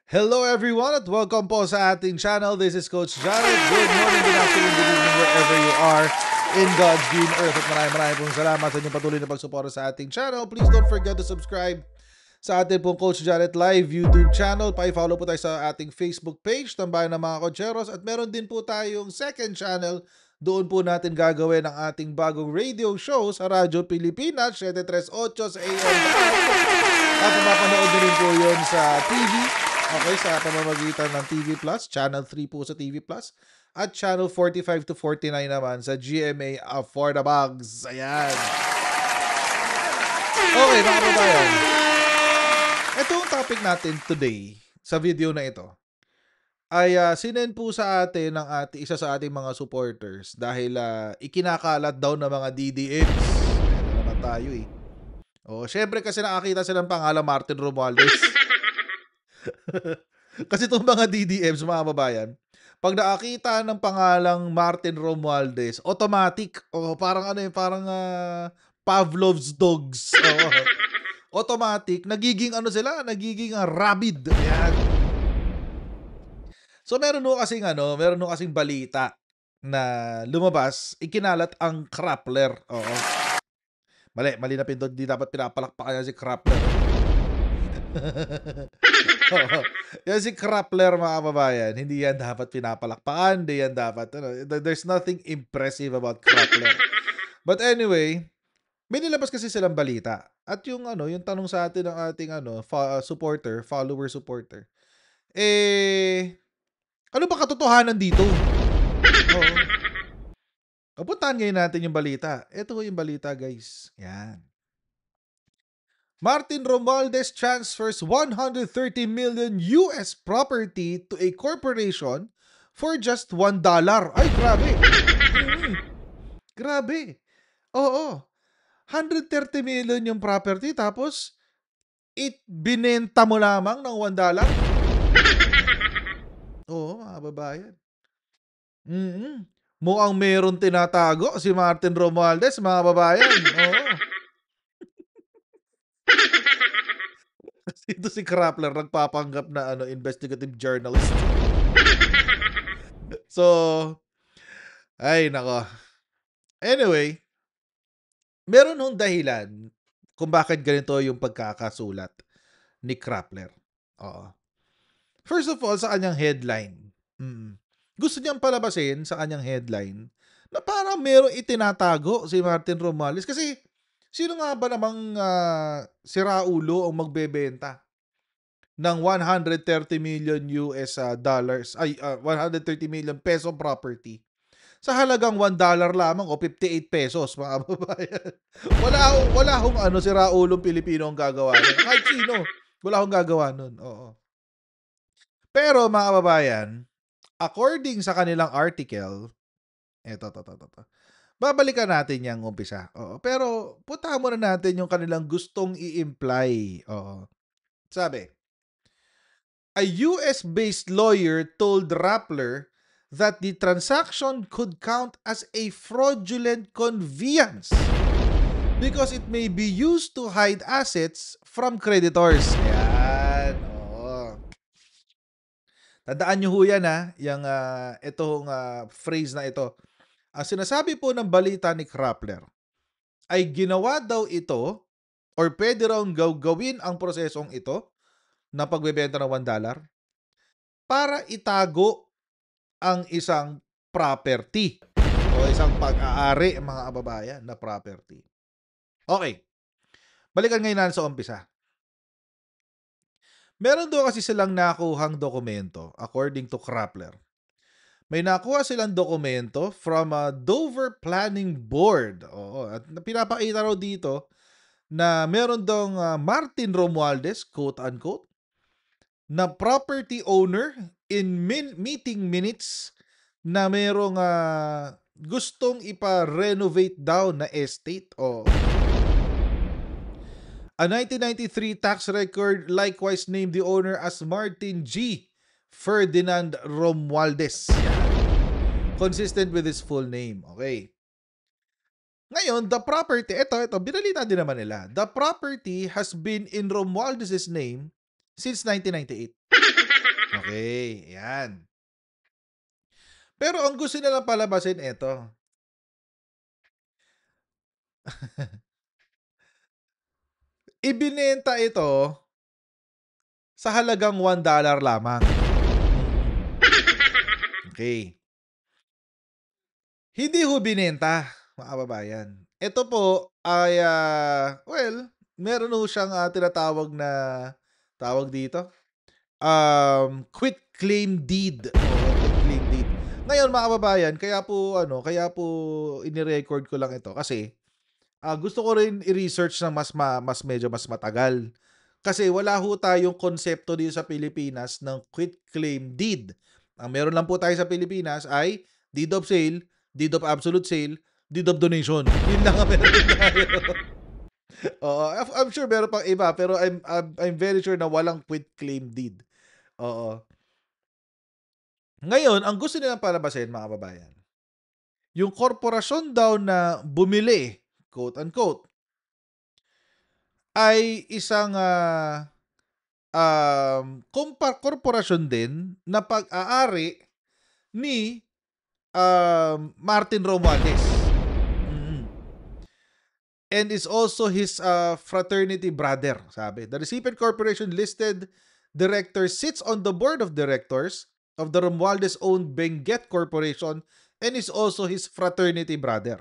Hello everyone at welcome po sa ating channel. This is Coach Jared. Good morning, good afternoon, good evening wherever you are in God's green earth. At maraming pong salamat sa inyong patuloy na pagsuporta sa ating channel. Please don't forget to subscribe sa ating pong Coach Jared Live YouTube channel. Pa-follow po tayo sa ating Facebook page, Tambayan ng mga Cocheros. At meron din po tayong second channel. Doon po natin gagawin ang ating bagong radio show sa Radyo Pilipinas, 738 sa AM. At mapapanood din po yun sa TV. Okay, sa pamamagitan ng TV Plus, Channel 3 po sa TV Plus, at Channel 45 to 49 naman sa GMA Affordabags. Ayan. Okay, mga kababayan. Ito ang topic natin today, sa video na ito, ay sinend po sa atin ng isa sa ating mga supporters dahil ikinakalat daw ng mga DDMs. Ano naman tayo eh. Syempre kasi nakakita silang pangalan Martin Romualdez. Kasi itong mga DDMs, mga babayan, pag nakakita ng pangalang Martin Romualdez, automatic, parang parang Pavlov's dogs. Automatic, nagiging nagiging rabid. Ayan. So meron kasing balita na lumabas, ikinalat ang Krappler. Mali na pindot, di dapat pinapalakpakan si Krappler. Yan si Krappler, mga kababayan. Hindi yan dapat pinapalakpakan. Hindi yan dapat, there's nothing impressive about Krappler. But anyway, may nilabas kasi silang balita. At yung tanong sa atin ng ating follower supporter. Ano ba katotohanan dito? Puntahan ngayon natin yung balita. Ito yung balita, guys. Yan. Martin Romualdez transfers 130 million US property to a corporation for just $1. Ay, grabe. Grabe. Oo. 130 million yung property tapos binenta mo lamang ng $1. Oo, mga babayan. Mukhang meron tinatago si Martin Romualdez, mga babayan. Oo. Ito si Krappler, nagpapanggap na investigative journalist. So, ay nako. Anyway, meron nung dahilan kung bakit ganito yung pagkakasulat ni Krappler. First of all, sa kanyang headline. Gusto niyang palabasin sa kanyang headline na parang merong itinatago si Martin Romualdez kasi sino nga ba namang siraulo ang magbebenta ng 130 million US dollars, 130 million peso property sa halagang $1 lamang o 58 pesos, mga babayan. Wala hong siraulong Pilipino ang gagawa nun. Kahit sino, wala hong gagawa nun. Oo. Pero mga babayan, according sa kanilang article, eto. Babalikan natin yung umpisa. Pero puntahan muna natin yung kanilang gustong i-imply. Sabi, a US-based lawyer told Rappler that the transaction could count as a fraudulent conveyance because it may be used to hide assets from creditors. Yan. Tandaan nyo ho yan, itong phrase na ito. Ang sinasabi po ng balita ni Krappler ay ginawa daw ito or pwede raw gawin ang prosesong ito na pagbebenta ng $1 para itago ang isang property o isang pag-aari, mga kababayan, na property. Okay. Balikan ngayon natin sa umpisa. Meron daw kasi silang nakuhang dokumento according to Krappler. May nakuha silang dokumento from a Dover Planning Board. At pinapakita raw dito na meron daw Martin Romualdez, quote-unquote, na property owner in meeting minutes na merong gustong ipa-renovate daw na estate. A 1993 tax record likewise named the owner as Martin G. Ferdinand Romualdez. Consistent with his full name. Okay. Ngayon, the property, ito, binalita din naman nila. The property has been in Romualdez's name since 1998. Okay, yan. Pero ang gusto nilang palabasin eto, ibinenta ito sa halagang $1 lamang. Mm, okey. Hindi ho binenta, mga kababayan. Ito po ay, well, meron ho siyang, tinatawag na tawag dito, quitclaim deed, oo, quitclaim deed. Ngayon mga kababayan, kaya po ini-record ko lang ito kasi, gusto ko rin i-research ng medyo mas matagal. Kasi wala ho tayong konsepto dito sa Pilipinas ng quitclaim deed. Ang meron lang po tayo sa Pilipinas ay deed of sale, deed of absolute sale, deed of donation. Yun lang ang meron tayo. Oo, I'm sure meron pang iba pero I'm very sure na walang quitclaim deed. Oo. Ngayon, ang gusto nilang palabasin mga kababayan, yung korporasyon daw na bumili, quote unquote, ay isang, korporasyon din na pag-aari ni, Martin Romualdez. Mm. And is also his, fraternity brother, sabi. The recipient corporation listed director sits on the board of directors of the Romualdez-owned Benguet Corporation and is also his fraternity brother.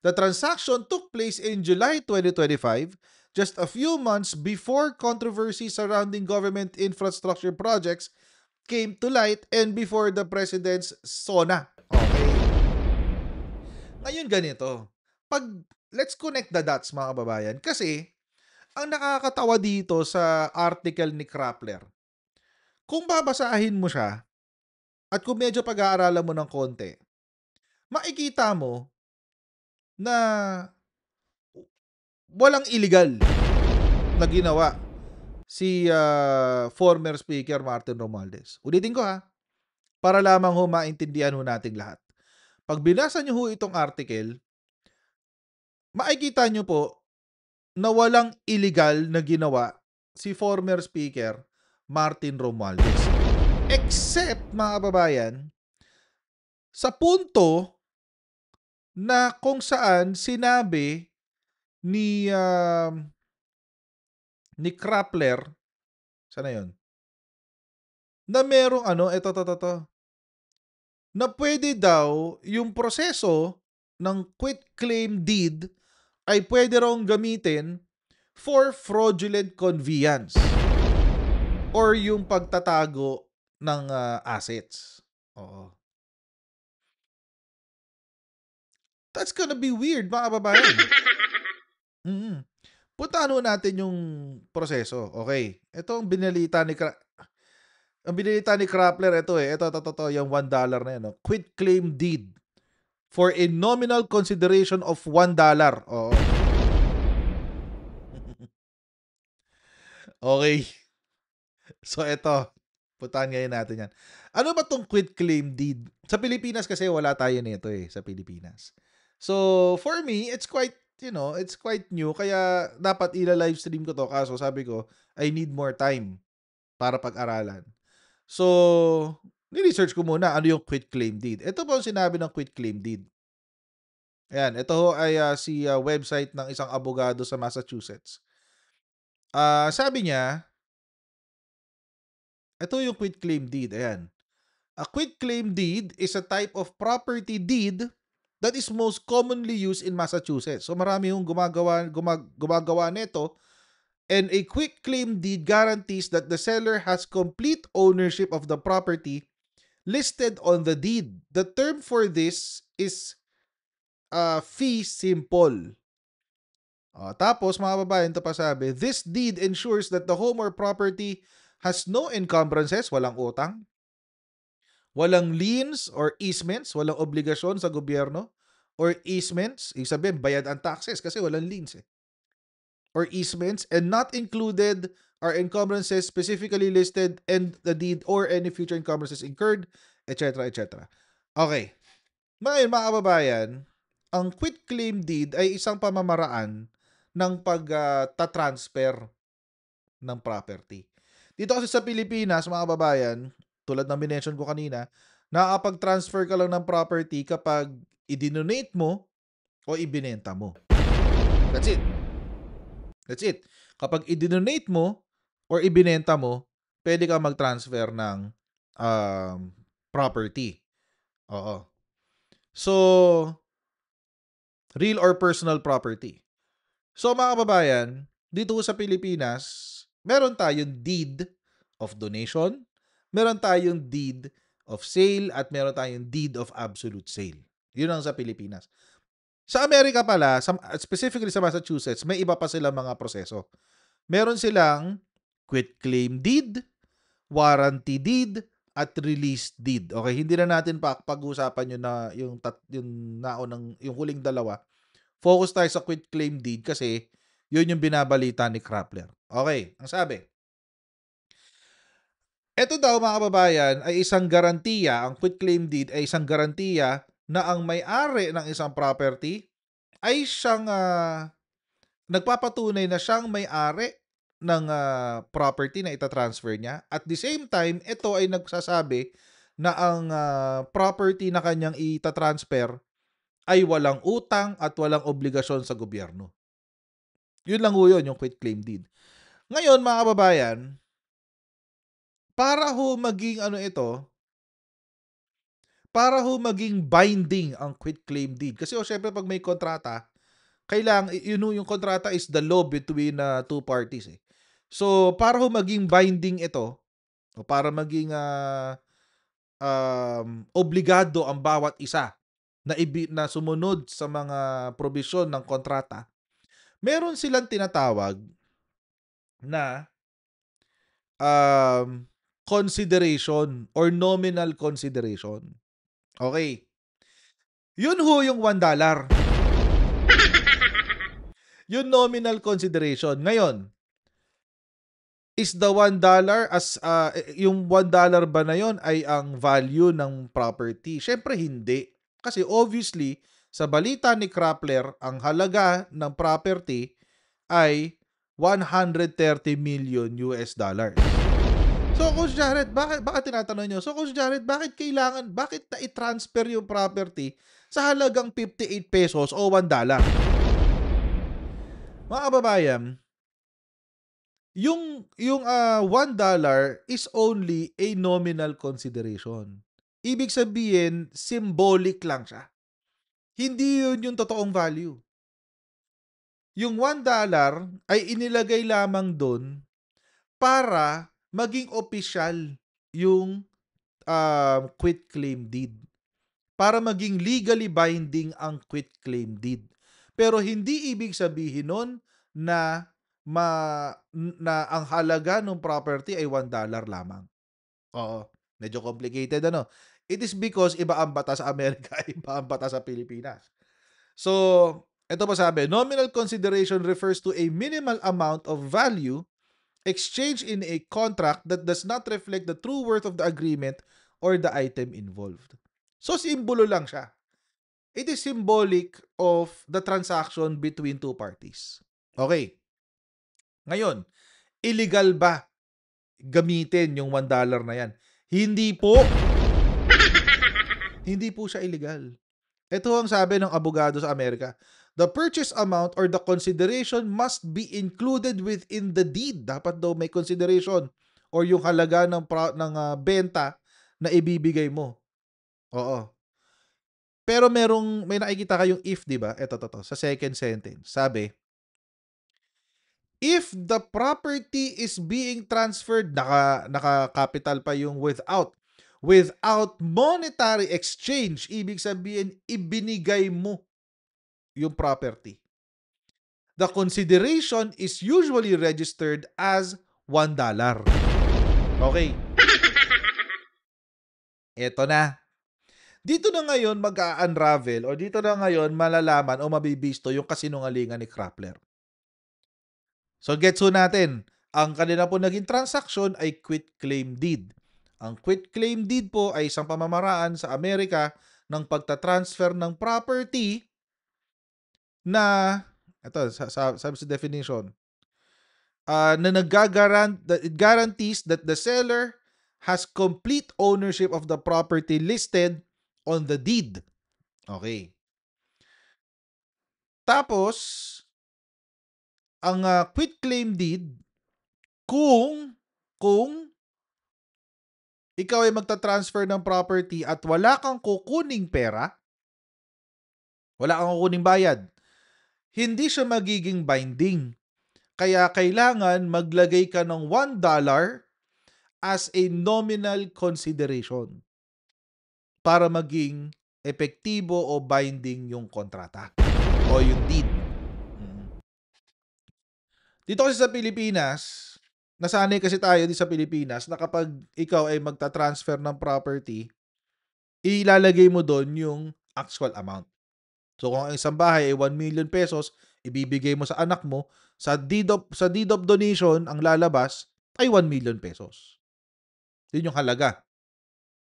The transaction took place in July 2025, just a few months before controversy surrounding government infrastructure projects came to light and before the president's SONA. Okay. Ngayon ganito, pag let's connect the dots mga kababayan kasi ang nakakatawa dito sa article ni Krappler, kung babasahin mo siya at kung medyo pag-aaralan mo ng konti, makikita mo na walang illegal na ginawa si, former Speaker Martin Romualdez. Ulitin ko ha, para lamang ho maintindihan ho nating lahat. 'Pag binasa niyo ho itong article, makikita niyo po na walang illegal na ginawa si former Speaker Martin Romualdez. Except, mga kababayan, sa punto na kung saan sinabi ni, ni Krappler, saan na yun? Na merong eto, 'to, na pwede daw yung proseso ng quitclaim deed ay pwede raw gamitin for fraudulent conveyance or yung pagtatago ng, assets. Oo. That's gonna be weird mga kababayan. Mm. Puntahan ho natin yung proseso, okey. Ito ang binalita ni Krappler ito, ito yung $1 na yan, quitclaim deed for a nominal consideration of $1. Oo. Okey. So eto, puntahan ngayon natin 'yan. Ano ba 'tong quitclaim deed? Sa Pilipinas kasi wala tayo nito, sa Pilipinas. So, for me, it's quite new kaya dapat ila-livestream ko 'to kaso sabi ko, I need more time para pag-aralan. So, ni-research ko muna ano yung quitclaim deed. Ito po ang sinabi ng quitclaim deed. Ayan, ito ho ay, website ng isang abogado sa Massachusetts. Sabi niya, ito yung quitclaim deed, ayan. A quitclaim deed is a type of property deed that is most commonly used in Massachusetts. So marami yung gumagawa nito, and a quitclaim deed guarantees that the seller has complete ownership of the property listed on the deed. The term for this is, fee simple. Tapos mga kababayan, ito pa sabi, this deed ensures that the home or property has no encumbrances, walang utang, walang liens or easements, walang obligasyon sa gobyerno, or easements, ibig sabihin, bayad ang taxes kasi walang liens or easements, and not included are encumbrances specifically listed in the deed or any future encumbrances incurred, etc. etc. Okay. Ngayon, mga kababayan, ang quitclaim deed ay isang pamamaraan ng pag-transfer ng property. Dito kasi sa Pilipinas, mga kababayan, tulad ng minention ko kanina, nakakapag-transfer ka lang ng property kapag idinonate mo o ibinenta mo. That's it. That's it. Kapag idinonate mo or ibinenta mo, pwede ka mag-transfer ng um, property. Oo. So, real or personal property. So mga kababayan, dito sa Pilipinas, meron tayong deed of donation, meron tayong deed of sale, at meron tayong deed of absolute sale. Yun ang sa Pilipinas. Sa Amerika pala, specifically sa Massachusetts, may iba pa silang mga proseso. Meron silang quitclaim deed, warranty deed, at release deed. Okay, hindi na natin pag-usapan yun na yung naunang yung huling dalawa. Focus tayo sa quitclaim deed kasi yun yung binabalita ni Krappler. Okay, ang sabi, eto daw mga kababayan ay isang garantiya, ang quitclaim deed ay isang garantiya na ang may-ari ng isang property ay siyang nagpapatunay na siyang may-ari ng property na itatransfer niya. At the same time, ito ay nagsasabi na ang property na kanyang itatransfer ay walang utang at walang obligasyon sa gobyerno. Yun lang ho yun, yung quitclaim deed. Ngayon, mga kababayan, para ho maging para ho maging binding ang quitclaim deed. Kasi syempre pag may kontrata, kailangan, yung kontrata is the law between two parties eh. So, para ho maging binding ito, o para maging obligado ang bawat isa na sumunod sa mga probisyon ng kontrata, meron silang tinatawag na consideration or nominal consideration. Okay. Yun ho yung $1. Yung nominal consideration. Ngayon, is the $1 as yung $1 ba na yon ay ang value ng property? Syempre hindi. Kasi obviously, sa balita ni Krappler, ang halaga ng property ay 130 million US dollars. So, Coach Jared, bakit tinatanong nyo? So, Coach Jared, bakit na i-transfer yung property sa halagang 58 pesos o $1? Mga kababayan, yung $1 is only a nominal consideration. Ibig sabihin, symbolic lang siya. Hindi yun yung totoong value. Yung $1 ay inilagay lamang doon para maging opisyal yung quitclaim deed. Para maging legally binding ang quitclaim deed. Pero hindi ibig sabihin nun na ang halaga ng property ay $1 lamang. Oo, medyo complicated ano. It is because iba ang batas sa Amerika, iba ang batas sa Pilipinas. So, ito pa sabi, nominal consideration refers to a minimal amount of value exchanged in a contract that does not reflect the true worth of the agreement or the item involved. So, simbolo lang siya. It is symbolic of the transaction between two parties. Okay. Ngayon, illegal ba gamitin yung $1 na yan? Hindi po. Hindi po siya illegal. Ito ang sabi ng abogado sa Amerika. The purchase amount or the consideration must be included within the deed. Dapat daw may consideration or yung halaga ng benta na ibibigay mo. Oo. Pero may nakikita kayong if, di ba? Ito, sa second sentence. Sabi, if the property is being transferred, naka-capital pa yung without monetary exchange, ibig sabihin, ibinigay mo yung property. The consideration is usually registered as $1. Okay. Eto na. Dito na ngayon mag-a-unravel o dito na ngayon malalaman o mabibisto yung kasinungalingan ni Krappler. So gets ho natin, ang kanila po naging transaction ay quitclaim deed. Ang quitclaim deed po ay isang pamamaraan sa Amerika ng pagta-transfer ng property na, ito, sabi sa definition, na it guarantees that the seller has complete ownership of the property listed on the deed. Okay. Tapos, ang quitclaim deed, kung ikaw ay magta-transfer ng property at wala kang kukuning pera, wala kang kukuning bayad, hindi siya magiging binding. Kaya kailangan maglagay ka ng $1 as a nominal consideration para maging epektibo o binding yung kontrata o yung deed. Mm. Dito kasi sa Pilipinas, nasanay kasi tayo dito sa Pilipinas na kapag ikaw ay magta-transfer ng property, ilalagay mo doon yung actual amount. So kung ang isang bahay ay 1,000,000 pesos, ibibigay mo sa anak mo, sa deed of donation ang lalabas ay 1,000,000 pesos. Yun yung halaga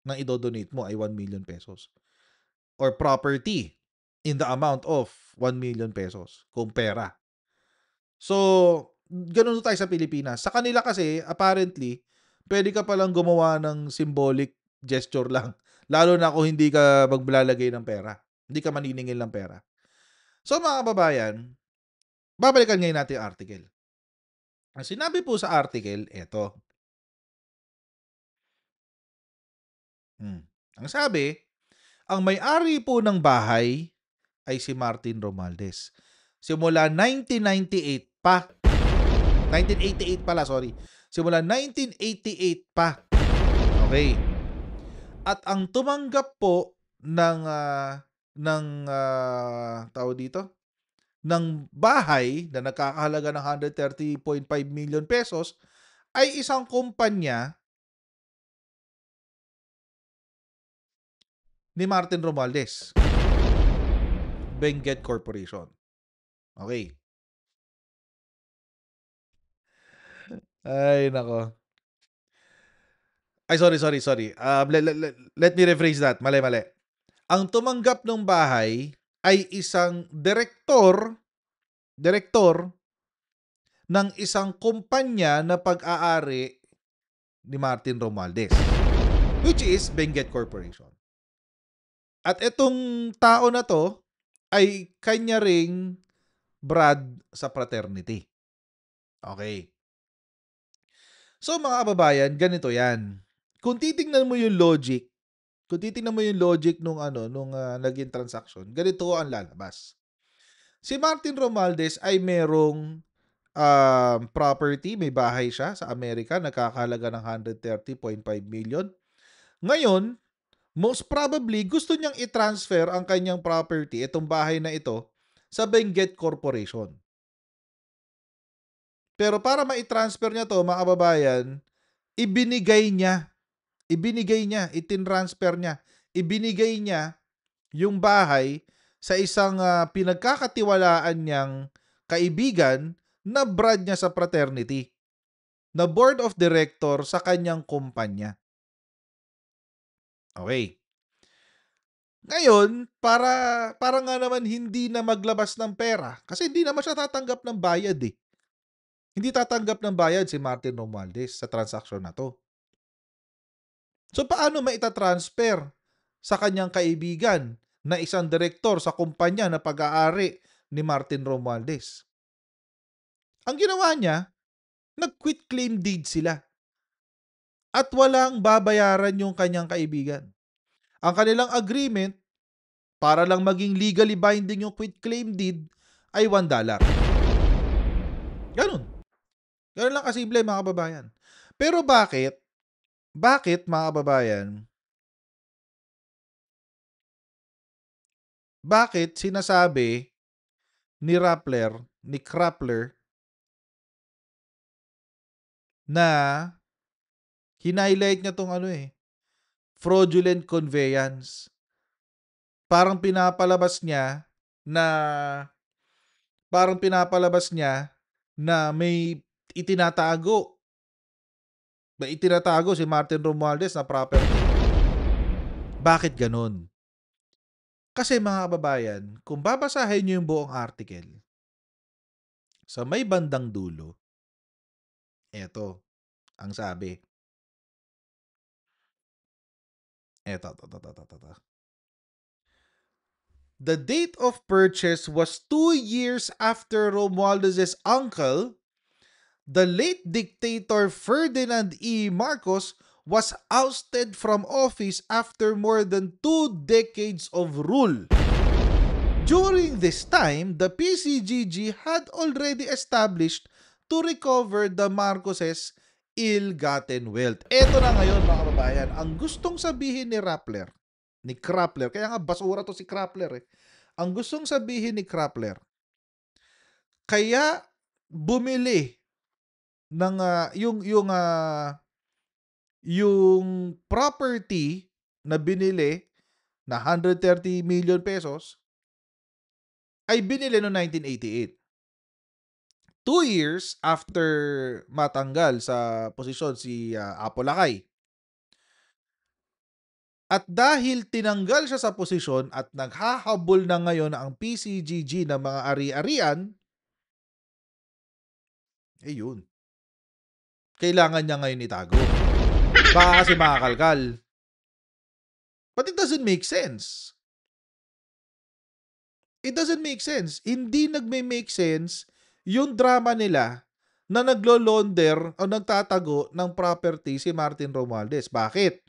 ng idodonate mo ay 1,000,000 pesos. Or property in the amount of 1,000,000 pesos kung pera. So, gano'n tayo sa Pilipinas. Sa kanila kasi, apparently, pwede ka palang gumawa ng symbolic gesture lang. Lalo na kung hindi ka maglalagay ng pera. Hindi ka maniningil ng pera. So, mga kababayan, babalikan ngayon natin yung article. Ang sinabi po sa article, eto. Ang sabi, ang may-ari po ng bahay ay si Martin Romualdez. Simula 1998 pa. 1988 pala, sorry. Simula 1988 pa. Okay. At ang tumanggap po ng tawag dito, ng bahay na nagkakahalaga ng 130.5 million pesos ay isang kumpanya ni Martin Romualdez, Benguet Corporation. Okay. Ay, nako. Ay, sorry. Let me rephrase that. Mali. Ang tumanggap ng bahay ay isang direktor ng isang kumpanya na pag-aari ni Martin Romualdez, which is Benguet Corporation. At itong tao na to ay kanya ring brad sa fraternity. Okay. So mga kababayan, ganito 'yan. Kung titingnan mo yung logic, nung naging transaction, ganito ang lalabas. Si Martin Romualdez ay merong property, may bahay siya sa Amerika, nagkakahalaga ng 130.5 million. Ngayon, most probably gusto niyang i-transfer ang kanyang property, itong bahay na ito, sa Benguet Corporation. Pero para ma-transfer niya 'to, mga kababayan, ibinigay niya, itinransfer niya, ibinigay niya yung bahay sa isang pinagkakatiwalaan niyang kaibigan na brad niya sa fraternity, na board of director sa kanyang kumpanya. Okay. Ngayon, para nga naman hindi na maglabas ng pera, kasi hindi naman siya tatanggap ng bayad eh. Hindi tatanggap ng bayad si Martin Romualdez sa transaksyon na 'to. So paano maita-transfer sa kanyang kaibigan na isang direktor sa kumpanya na pag-aari ni Martin Romualdez? Ang ginawa niya, nag-quit claim deed sila at walang babayaran yung kanyang kaibigan. Ang kanilang agreement, para lang maging legally binding yung quit claim deed, ay $1. Ganun. Ganun lang kasimple, mga kababayan. Pero bakit? Bakit, mga kababayan? Bakit sinasabi ni Krappler na highlight niya tong fraudulent conveyance. Parang pinapalabas niya na may itinatago. May itinatago si Martin Romualdez na property. Bakit ganun? Kasi mga kababayan, kung babasahin niyo yung buong article, sa may bandang dulo, eto ang sabi. Eto, to. The date of purchase was 2 years after Romualdez's uncle, the late dictator Ferdinand E. Marcos, was ousted from office after more than 2 decades of rule. During this time, the PCGG had already established to recover the Marcoses' ill-gotten wealth. Ito na ngayon mga kababayan, ang gustong sabihin ni Krappler, kaya nga basura to si Krappler eh. Ang gustong sabihin ni Krappler, kaya bumili ng yung property na binili na 130 million pesos ay binili noong 1988. 2 years after matanggal sa posisyon si Apo Lakay. At dahil tinanggal siya sa posisyon at naghahabol na ngayon ang PCGG ng mga ari-arian, yun. Kailangan niya ngayon itago. Baka kasi makakalkal. But it doesn't make sense. It doesn't make sense. Hindi nagme-make sense yung drama nila na naglo-launder o nagtatago ng property si Martin Romualdez. Bakit?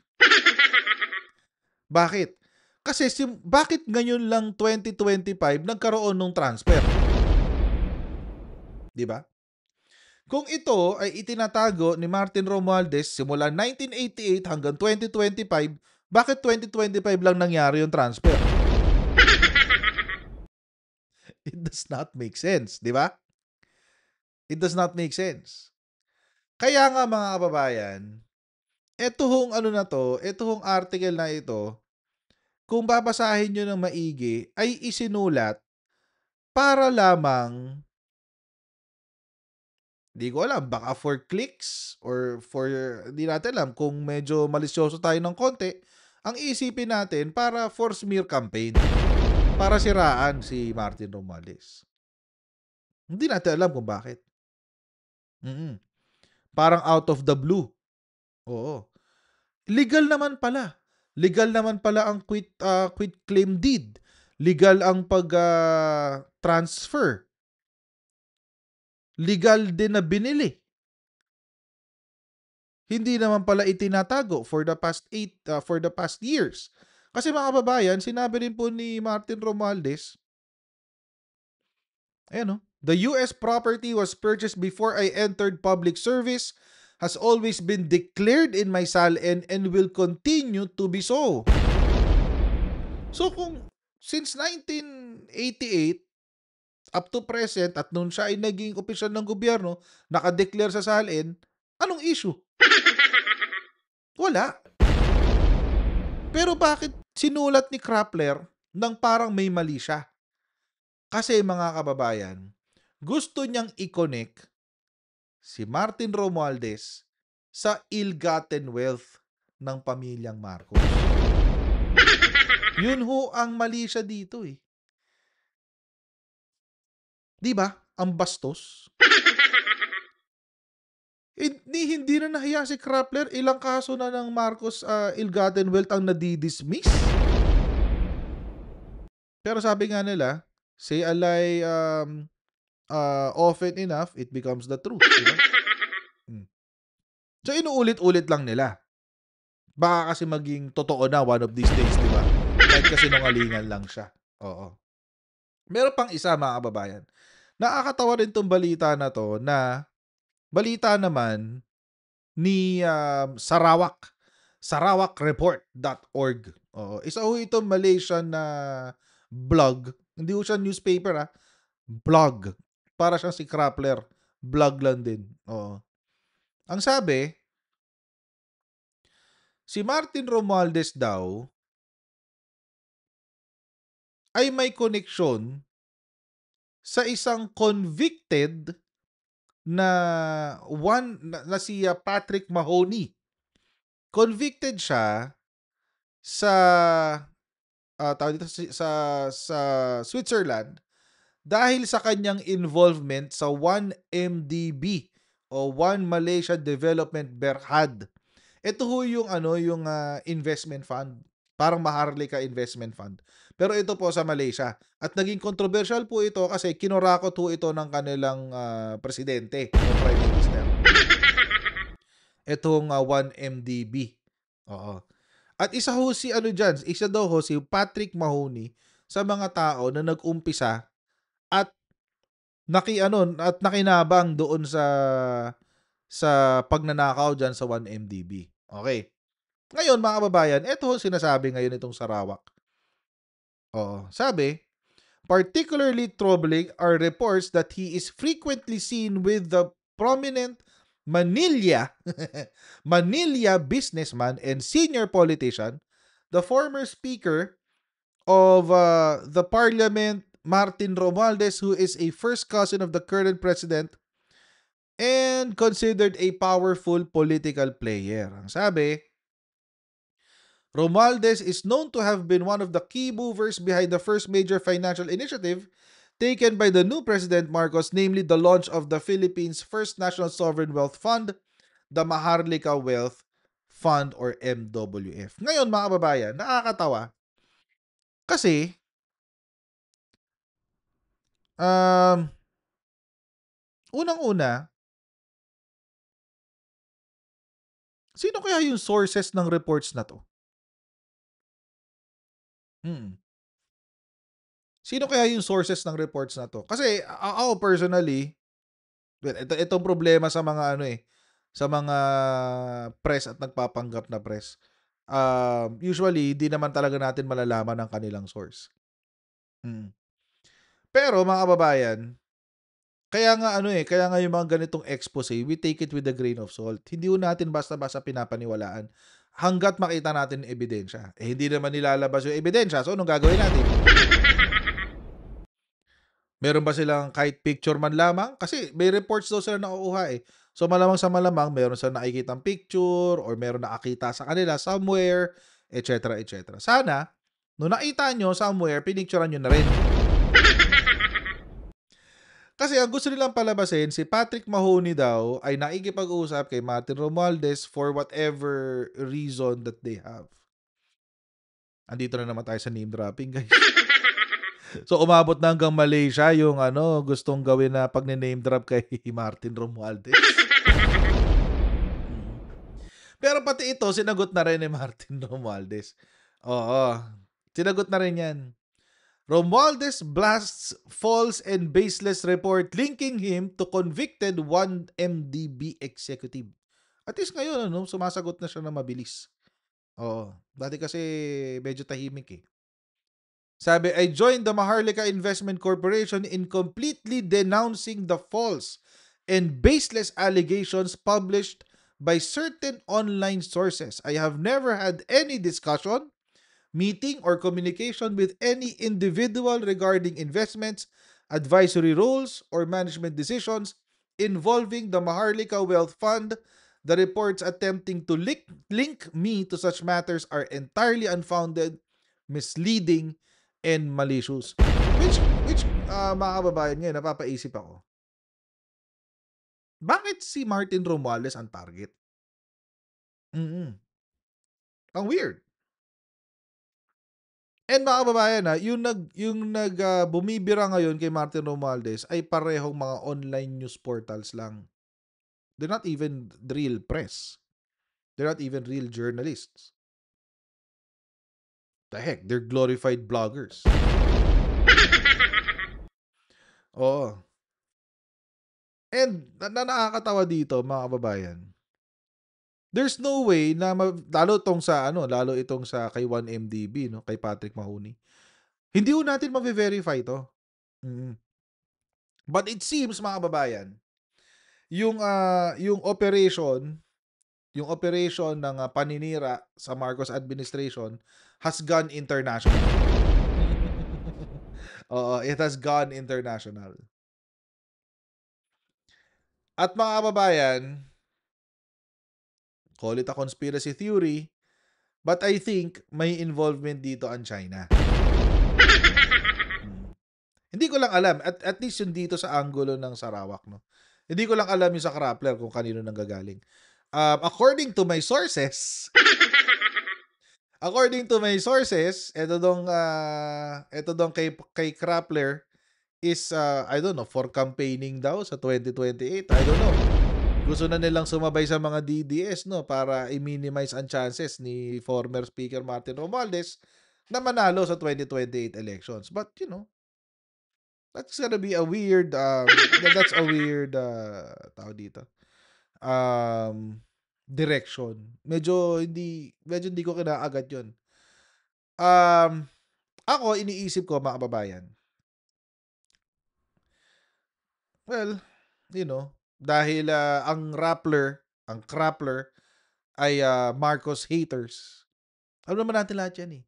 Bakit? Kasi bakit ngayon lang 2025 nagkaroon ng transfer? 'Di ba? Kung ito ay itinatago ni Martin Romualdez simula 1988 hanggang 2025, bakit 2025 lang nangyari yung transfer? It does not make sense, 'di ba? It does not make sense. Kaya nga mga kababayan, ito hong article na ito, kung babasahin nyo ng maigi, ay isinulat para lamang, di ko alam, baka for clicks or for, di natin alam, kung medyo malisyoso tayo ng konti, ang isipin natin para for smear campaign, para siraan si Martin Romualdez. Hindi natin alam kung bakit. Parang out of the blue. Oo. Legal naman pala. Legal naman pala ang quit claim deed. Legal ang pag-transfer. Legal din na binili. Hindi naman pala itinatago for the past years. Kasi mga kababayan, sinabi rin po ni Martin Romualdez, ayan, the US property was purchased before I entered public service, has always been declared in my SALN and will continue to be so. So kung since 1988 up to present at nung siya ay naging opisyal ng gobyerno, nakadeclare sa SALN, anong issue? Wala. Pero bakit sinulat ni Krappler nang parang may mali siya? Kasi mga kababayan, gusto niyang i-connect si Martin Romualdez sa ill-gotten wealth ng pamilyang Marcos. Yun ho ang mali siya dito eh. Di ba? Ang bastos. Hindi na nahiya si Krappler. Ilang kaso na ng Marcos ill-gotten wealth ang nadidismiss. Pero sabi nga nila, say a lie often enough, it becomes the truth. Diba? So, inuulit-ulit lang nila. Baka kasi maging totoo na one of these days, di ba? Kahit kasi nungalingan lang siya. Oo. Meron pang isa, mga kababayan. Nakakatawa rin tong balita na to na balita naman ni Sarawak. SarawakReport.org. Oo. Isa ho itong Malaysian na blog. Hindi ho siya newspaper blog. Para siyang si Krappler. Blog lang din. Oo. Ang sabi, si Martin Romualdez daw ay may koneksyon sa isang convicted na si Patrick Mahoney. Convicted siya sa sa Switzerland dahil sa kanyang involvement sa 1MDB o One Malaysia Development Berhad. Ito ho yung ano, yung investment fund. Parang Maharlika Investment Fund. Pero ito po sa Malaysia. At naging controversial po ito kasi kinurakot ho ito ng kanilang presidente o prime minister. Itong 1MDB. Oo. At isa ho si ano dyan, isa daw ho si Patrick Mahoney sa mga tao na nag-umpisa at at nakinabang doon sa pagnanakaw diyan sa 1MDB. Okay. Ngayon mga kababayan, eto ho sinasabi ngayon itong Sarawak. Oo, sabi, particularly troubling are reports that he is frequently seen with the prominent Manila Manila businessman and senior politician, the former speaker of the parliament, Martin Romualdez, who is a first cousin of the current president and considered a powerful political player. Ang sabi, Romualdez is known to have been one of the key movers behind the first major financial initiative taken by the new President Marcos, namely the launch of the Philippines' first national sovereign wealth fund, the Maharlika Wealth Fund or MWF. Ngayon mga kababayan, nakakatawa kasi um, unang-una, sino kaya yung sources ng reports na to? Hmm. Sino kaya yung sources ng reports na to? Kasi ako personally, well, itong problema sa mga ano sa mga press at nagpapanggap na press. Usually, di naman talaga natin malalaman ang kanilang source. Mm. Pero mga kababayan, kaya nga yung mga ganitong expose, we take it with a grain of salt. Hindi ho natin basta-basta pinapaniwalaan hanggat makita natin yung ebidensya. Hindi naman nilalabas yung ebidensya. So, anong gagawin natin? Meron ba silang kahit picture man lamang? Kasi may reports daw sila nakukuha eh. So malamang sa malamang meron silang nakikitang picture or meron nakakita sa kanila somewhere, etc. etc. Sana, nung nakita nyo somewhere, pinicturean nyo na rin. Kasi ang gusto nilang palabasin, si Patrick Mahoney daw ay nakikipag-usap kay Martin Romualdez for whatever reason that they have. Andito na naman tayo sa name dropping, guys. So umabot na hanggang Malaysia yung gustong gawin na pagne-name drop kay Martin Romualdez. Pero pati ito sinagot na rin ni Martin Romualdez. Oo. Sinagot na rin 'yan. Romualdez blasts false and baseless report linking him to convicted 1MDB executive. At least ngayon sumasagot na siya na mabilis. Oo. Dati kasi medyo tahimik eh. Sabi, I joined the Maharlika Investment Corporation in completely denouncing the false and baseless allegations published by certain online sources. I have never had any discussion, meeting, or communication with any individual regarding investments, advisory roles, or management decisions involving the Maharlika Wealth Fund. The reports attempting to link me to such matters are entirely unfounded, misleading, and malicious. Which mga kababayan ngayon, napapaisip ako. Bakit si Martin Romualdez ang target? Ang weird. And mga kababayan bumibira ngayon kay Martin Romualdez ay parehong mga online news portals lang. They're not even real press. They're not even real journalists. The heck, they're glorified bloggers. Oo. And nakakatawa dito mga kababayan. There's no way na lalo itong sa kay 1MDB kay Patrick Mahoney. Hindi ho natin ma-verify to. But it seems mga kababayan, yung operation ng paninira sa Marcos administration has gone international. Oo, it has gone international. At mga kababayan, call it a conspiracy theory, but I think may involvement dito ang China. Hindi ko lang alam, at least yung dito sa angulo ng Sarawak, no? Hindi ko lang alam yung sa Krappler kung kanino nanggagaling. According to my sources, ito dong kay Krappler is, I don't know, for campaigning daw sa 2028. I don't know. Gusto na nilang sumabay sa mga DDS, no, para i-minimize ang chances ni former Speaker Martin Romualdez na manalo sa 2028 elections. But, that's gonna be a weird, that's a weird, tawag dito, direction. Medyo hindi ko kinakagat yun. Ako, iniisip ko, mga kababayan, well, dahil ang Krappler ay Marcos haters. Alam naman natin lahat yan eh.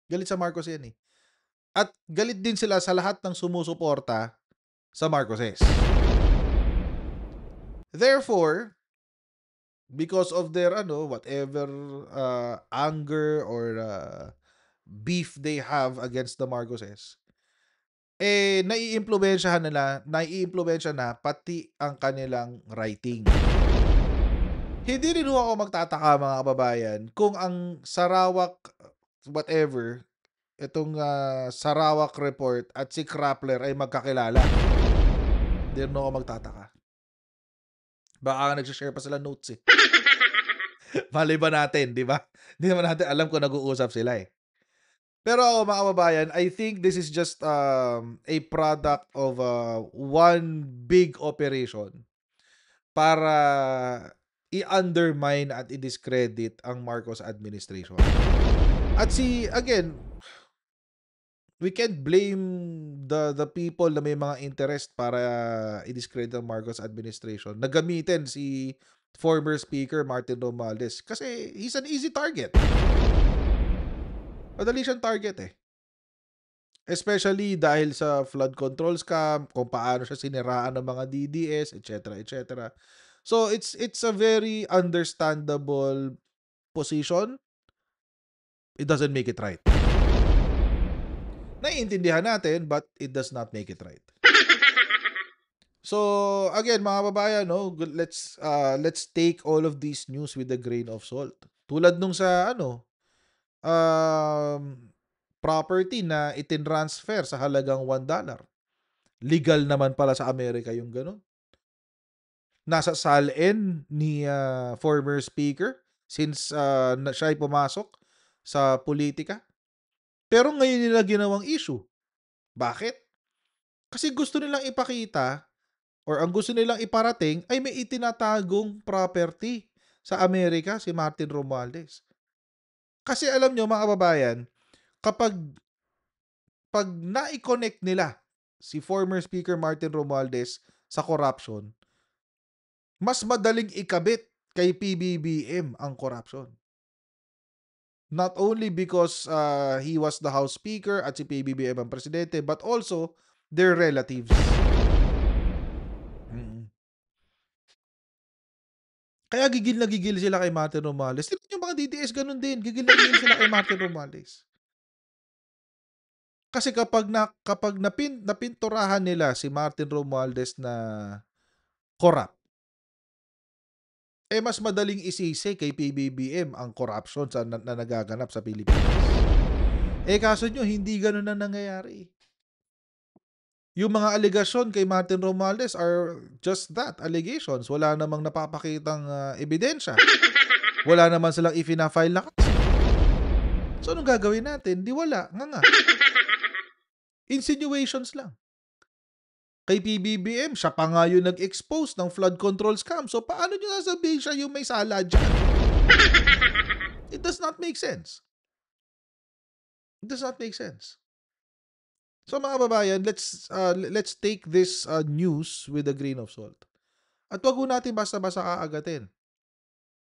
Galit sa Marcos yan eh. At galit din sila sa lahat ng sumusuporta sa Marcoses. Therefore, because of their whatever anger or beef they have against the Marcoses, naiimpluwensya na pati ang kanilang writing. Hindi rin ako magtataka, mga kababayan, kung ang Sarawak whatever, itong Sarawak report at si Krappler ay magkakilala. Hindi rin ako magtataka. Baka nagsishare pa sila notes eh. Malay ba natin, di ba? Hindi naman natin alam kung nag-uusap sila eh. Pero mga kababayan, I think this is just a product of one big operation para i-undermine at i-discredit ang Marcos administration. At again, we can't blame the people na may mga interest para i-discredit ang Marcos administration. Nagamitin si former Speaker Martin Romualdez kasi he's an easy target. Madali siyang target eh. Especially dahil sa flood control scam, kung paano siya siniraan ng mga DDS, etc. etc. So it's a very understandable position. It doesn't make it right. Naiintindihan natin, but it does not make it right. So again, mga babayan, let's take all of these news with a grain of salt. Tulad nung sa property na itinransfer sa halagang $1. Legal naman pala sa Amerika yung ganun. Nasa salin ni former speaker since siya ay pumasok sa politika. Pero ngayon nila ginawang issue. Bakit? Kasi gusto nilang ipakita or ang gusto nilang iparating ay may itinatagong property sa Amerika si Martin Romualdez. Kasi alam nyo, mga kababayan, kapag na-connect nila si former Speaker Martin Romualdez sa corruption, mas madaling ikabit kay PBBM ang corruption. Not only because he was the House Speaker at si PBBM ang presidente, but also their relatives. Kaya gigil na gigil sila kay Martin Romualdez. Tignan yung mga DDS, ganun din. Gigil na gigil sila kay Martin Romualdez. Kasi kapag napinturahan nila si Martin Romualdez na corrupt, mas madaling isisi kay PBBM ang corruption na nagaganap sa Pilipinas. Kaso nyo, hindi ganun na nangyayari. Yung mga allegasyon kay Martin Romualdez are just that, allegations. Wala namang napapakitang ebidensya. Wala naman silang ifina-file na kaso. So, anong gagawin natin? Di wala. Nga. Insinuations lang. Kay PBBM, siya pa nga yung nag-expose ng flood control scam. So, paano nyo sasabihin siya yung may sala dyan? It does not make sense. It does not make sense. So mga babayan, let's take this news with a grain of salt. At wag natin basta-basta kaagatin.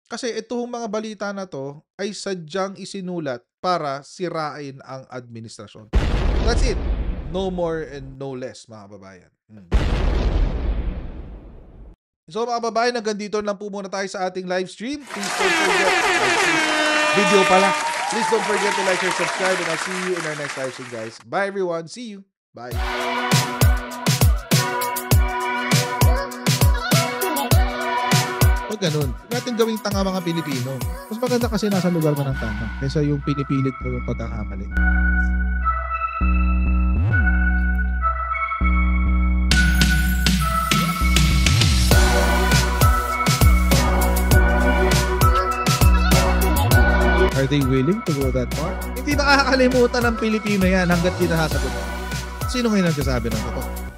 Kasi itong mga balita na to ay sadyang isinulat para sirain ang administrasyon. That's it. No more and no less, mga babayan. So mga babayan, hanggang dito lang po muna tayo sa ating live stream. Please don't forget, video pala. Please don't forget to like, share, subscribe, and I'll see you in our next live stream, guys. Bye, everyone. See you. Bye. Huwag ganun. Huwag natin gawing tanga mga Pilipino. Mas maganda kasi nasa lugar ka ng tama kaysa yung pinipilit mo yung pagkakamali. Are they willing to go that far? Hindi nakakalimutan ng Pilipino yan hanggat di nasasagot. Sino ngayon nagsasabi ng totoo?